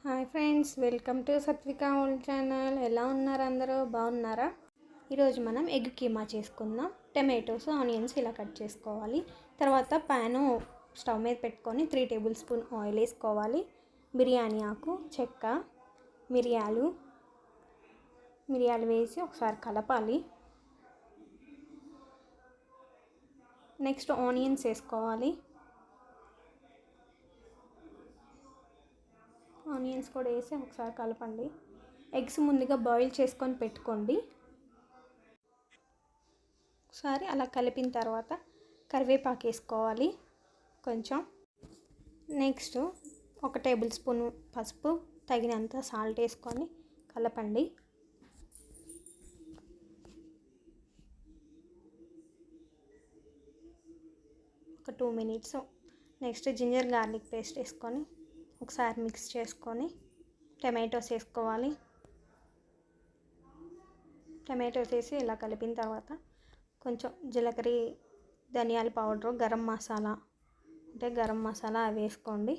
Hi friends, welcome to Satvika old channel. ఎలా ఉన్నారు? అందరూ బాగున్నారా? ఈరోజు మనం ఎగ్ కీమా చేసుకుందాం. టమాటోస్, ఆనియన్స్ ఇలా కట్ చేసుకోవాలి. తర్వాత ప్యాను స్టవ్ మీద పెట్టుకొని 3 టేబుల్ స్పూన్ ఆయిల్ వేసుకోవాలి. బిర్యానీ ఆకు, చెక్క, మిరియాలు వేసి ఒకసారి కలపాలి. నెక్స్ట్ ఆనియన్స్ వేసుకోవాలి. ఆనియన్స్ కూడా వేసి ఒకసారి కలపండి. ఎగ్స్ ముందుగా బాయిల్ చేసుకొని పెట్టుకోండి. ఒకసారి అలా కలిపిన తర్వాత కరివేపాకు వేసుకోవాలి కొంచెం. నెక్స్ట్ 1 టేబుల్ స్పూన్ పసుపు, తగినంత సాల్ట్ వేసుకొని కలపండి. ఒక 2 minutes. Next ginger garlic paste వేసుకొని ఒకసారి మిక్స్ చేసుకొని టమాటోస్ వేసుకోవాలి. టమాటోస్ వేసి ఇలా కలిపిన తర్వాత కొంచెం జీలకర్ర, ధనియాల పౌడరు, గరం మసాలా అవి వేసుకోండి.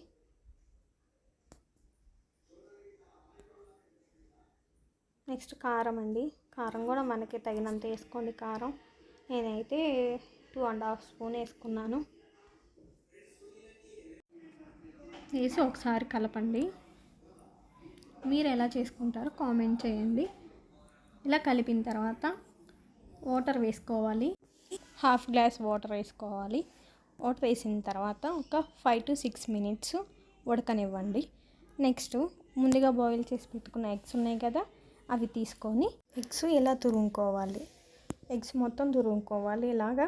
నెక్స్ట్ కారం అండి. కారం కూడా మనకి తగినంత వేసుకోండి. కారం నేనైతే 2.5 స్పూన్ వేసుకున్నాను. వేసి ఒకసారి కలపండి. మీరు ఎలా చేసుకుంటారో కామెంట్ చేయండి. ఇలా కలిపిన తర్వాత వాటర్ వేసుకోవాలి. 1/2 గ్లాస్ వాటర్ వేసుకోవాలి. వాటర్ వేసిన తర్వాత ఒక 5 to 6 మినిట్స్ ఉడకనివ్వండి. నెక్స్ట్ ముందుగా బాయిల్ చేసి పెట్టుకున్న ఎగ్స్ ఉన్నాయి కదా, అవి తీసుకొని ఎగ్స్ ఇలా తురుముకోవాలి. ఎగ్స్ మొత్తం తురుముకోవాలి ఇలాగా.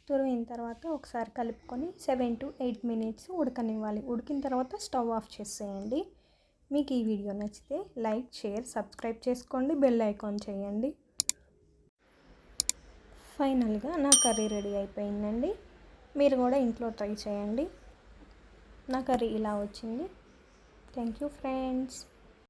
తురిమిన తర్వాత ఒకసారి కలుపుకొని 7 to 8 మినిట్స్ ఉడకనివ్వాలి. ఉడికిన తర్వాత స్టవ్ ఆఫ్ చేసేయండి. మీకు ఈ వీడియో నచ్చితే లైక్, షేర్, సబ్స్క్రైబ్ చేసుకోండి. బెల్ ఐకాన్ చేయండి. ఫైనల్గా నా కర్రీ రెడీ అయిపోయిందండి. మీరు కూడా ఇంట్లో ట్రై చేయండి. నా కర్రీ ఇలా వచ్చింది. Thank you friends.